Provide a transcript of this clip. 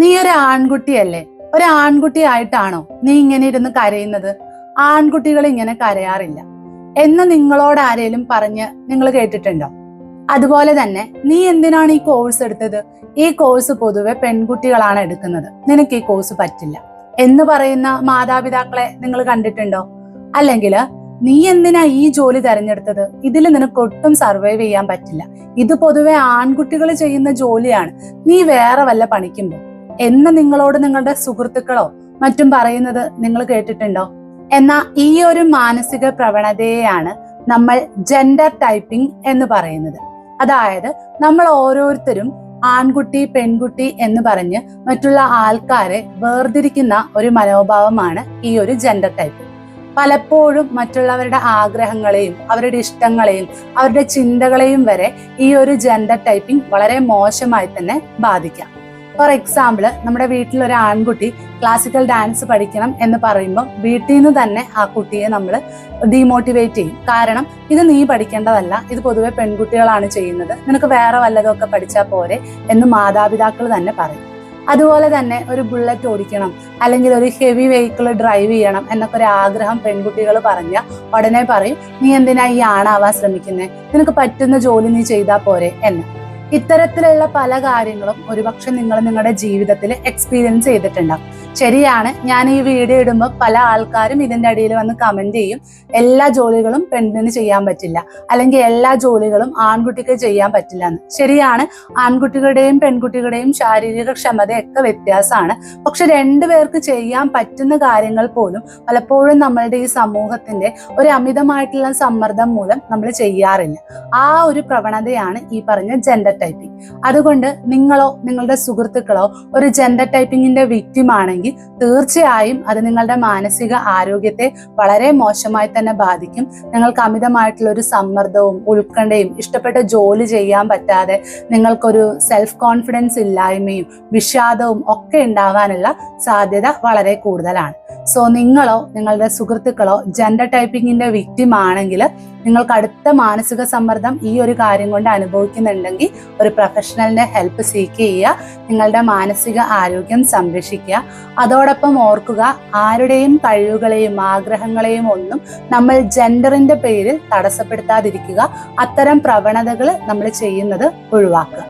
നീ ഒരു ആൺകുട്ടിയല്ലേ? ഒരു ആൺകുട്ടിയായിട്ടാണോ നീ ഇങ്ങനെ ഇരുന്ന് കരയുന്നത്? ആൺകുട്ടികൾ ഇങ്ങനെ കരയാറില്ല എന്ന് നിങ്ങളോട് ആരേലും പറഞ്ഞ് നിങ്ങൾ കേട്ടിട്ടുണ്ടോ? അതുപോലെ തന്നെ നീ എന്തിനാണ് ഈ കോഴ്സ് എടുത്തത്? ഈ കോഴ്സ് പൊതുവെ പെൺകുട്ടികളാണ് എടുക്കുന്നത്, നിനക്ക് ഈ കോഴ്സ് പറ്റില്ല എന്ന് പറയുന്ന മാതാപിതാക്കളെ നിങ്ങൾ കണ്ടിട്ടുണ്ടോ? അല്ലെങ്കിൽ നീ എന്തിനാ ഈ ജോലി തെരഞ്ഞെടുത്തത്? ഇതിൽ നിനക്ക് ഒട്ടും സർവൈവ് ചെയ്യാൻ പറ്റില്ല, ഇത് പൊതുവെ ആൺകുട്ടികൾ ചെയ്യുന്ന ജോലിയാണ്, നീ വേറെ വല്ല പണിക്കുമ്പോ എന്ന് നിങ്ങളോട് നിങ്ങളുടെ സുഹൃത്തുക്കളോ മറ്റും പറയുന്നത് നിങ്ങൾ കേട്ടിട്ടുണ്ടോ? എന്നാൽ ഈ ഒരു മാനസിക പ്രവണതയെയാണ് നമ്മൾ ജെൻഡർ ടൈപ്പിംഗ് എന്ന് പറയുന്നത്. അതായത് നമ്മൾ ഓരോരുത്തരും ആൺകുട്ടി പെൺകുട്ടി എന്ന് പറഞ്ഞ് മറ്റുള്ള ആൾക്കാരെ വേർതിരിക്കുന്ന ഒരു മനോഭാവമാണ് ഈ ഒരു ജെൻഡർ ടൈപ്പിംഗ്. പലപ്പോഴും മറ്റുള്ളവരുടെ ആഗ്രഹങ്ങളെയും അവരുടെ ഇഷ്ടങ്ങളെയും അവരുടെ ചിന്തകളെയും വരെ ഈ ഒരു ജെൻഡർ ടൈപ്പിംഗ് വളരെ മോശമായി തന്നെ ബാധിക്കാം. ഫോർ എക്സാമ്പിൾ, നമ്മുടെ വീട്ടിൽ ഒരു ആൺകുട്ടി ക്ലാസിക്കൽ ഡാൻസ് പഠിക്കണം എന്ന് പറയുമ്പോൾ വീട്ടിൽ നിന്ന് തന്നെ ആ കുട്ടിയെ നമ്മൾ ഡീമോട്ടിവേറ്റ് ചെയ്യും. കാരണം ഇത് നീ പഠിക്കേണ്ടതല്ല, ഇത് പൊതുവെ പെൺകുട്ടികളാണ് ചെയ്യുന്നത്, നിനക്ക് വേറെ വല്ലതൊക്കെ പഠിച്ചാൽ പോരെ എന്ന് മാതാപിതാക്കൾ തന്നെ പറയും. അതുപോലെ തന്നെ ഒരു ബുള്ളറ്റ് ഓടിക്കണം അല്ലെങ്കിൽ ഒരു ഹെവി വെഹിക്കിൾ ഡ്രൈവ് ചെയ്യണം എന്നൊക്കെ ഒരു ആഗ്രഹം പെൺകുട്ടികൾ പറഞ്ഞാൽ ഉടനെ പറയും, നീ എന്തിനാ ഈ ആണാവാൻ ശ്രമിക്കുന്നേ, നിനക്ക് പറ്റുന്ന ജോലി നീ ചെയ്താൽ പോരെ എന്ന്. ഇത്തരത്തിലുള്ള പല കാര്യങ്ങളും ഒരുപക്ഷെ നിങ്ങൾ നിങ്ങളുടെ ജീവിതത്തിൽ എക്സ്പീരിയൻസ് ചെയ്തിട്ടുണ്ടാവും. ശരിയാണ്, ഞാൻ ഈ വീഡിയോ ഇടുമ്പോൾ പല ആൾക്കാരും ഇതിന്റെ അടിയിൽ വന്ന് കമന്റ് ചെയ്യും, എല്ലാ ജോലികളും പെണ്ണിന് ചെയ്യാൻ പറ്റില്ല അല്ലെങ്കിൽ എല്ലാ ജോലികളും ആൺകുട്ടിക്ക് ചെയ്യാൻ പറ്റില്ല എന്ന്. ശരിയാണ്, ആൺകുട്ടികളുടെയും പെൺകുട്ടികളുടെയും ശാരീരിക ക്ഷമതയൊക്കെ വ്യത്യാസമാണ്. പക്ഷെ രണ്ടുപേർക്ക് ചെയ്യാൻ പറ്റുന്ന കാര്യങ്ങൾ പോലും പലപ്പോഴും നമ്മളുടെ ഈ സമൂഹത്തിന്റെ ഒരു അമിതമായിട്ടുള്ള സമ്മർദ്ദം മൂലം നമ്മൾ ചെയ്യാറില്ല. ആ ഒരു പ്രവണതയാണ് ഈ പറഞ്ഞ ജെൻഡർ ടൈപ്പിംഗ്. അതുകൊണ്ട് നിങ്ങളോ നിങ്ങളുടെ സുഹൃത്തുക്കളോ ഒരു ജെൻഡർ ടൈപ്പിംഗിന്റെ വിക്ടിം ആണെങ്കിൽ തീർച്ചയായും അത് നിങ്ങളുടെ മാനസിക ആരോഗ്യത്തെ വളരെ മോശമായി തന്നെ ബാധിക്കും. നിങ്ങൾക്ക് അമിതമായിട്ടുള്ള ഒരു സമ്മർദ്ദവും ഉത്കണ്ഠയും ഇഷ്ടപ്പെട്ട ജോലി ചെയ്യാൻ പറ്റാതെ നിങ്ങൾക്കൊരു സെൽഫ് കോൺഫിഡൻസ് ഇല്ലായ്മയും വിഷാദവും ഒക്കെ ഉണ്ടാവാനുള്ള സാധ്യത വളരെ കൂടുതലാണ്. സോ നിങ്ങളോ നിങ്ങളുടെ സുഹൃത്തുക്കളോ ജെൻഡർ ടൈപ്പിംഗിന്റെ വിക്ടിം ആണെങ്കിൽ നിങ്ങൾക്ക് അടുത്ത മാനസിക സമ്മർദ്ദം ഈ ഒരു കാര്യം കൊണ്ട് അനുഭവിക്കുന്നുണ്ടെങ്കിൽ ഒരു പ്രൊഫഷണലിന്റെ ഹെൽപ്പ് സീക്ക് ചെയ്യുക, നിങ്ങളുടെ മാനസിക ആരോഗ്യം സംരക്ഷിക്കുക. അതോടൊപ്പം ഓർക്കുക, ആരുടെയും കഴിവുകളെയും ആഗ്രഹങ്ങളെയും ഒന്നും നമ്മൾ ജെൻഡറിന്റെ പേരിൽ തടസ്സപ്പെടുത്താതിരിക്കുക. അത്തരം പ്രവണതകൾ നമ്മൾ ചെയ്യുന്നത് ഒഴിവാക്കുക.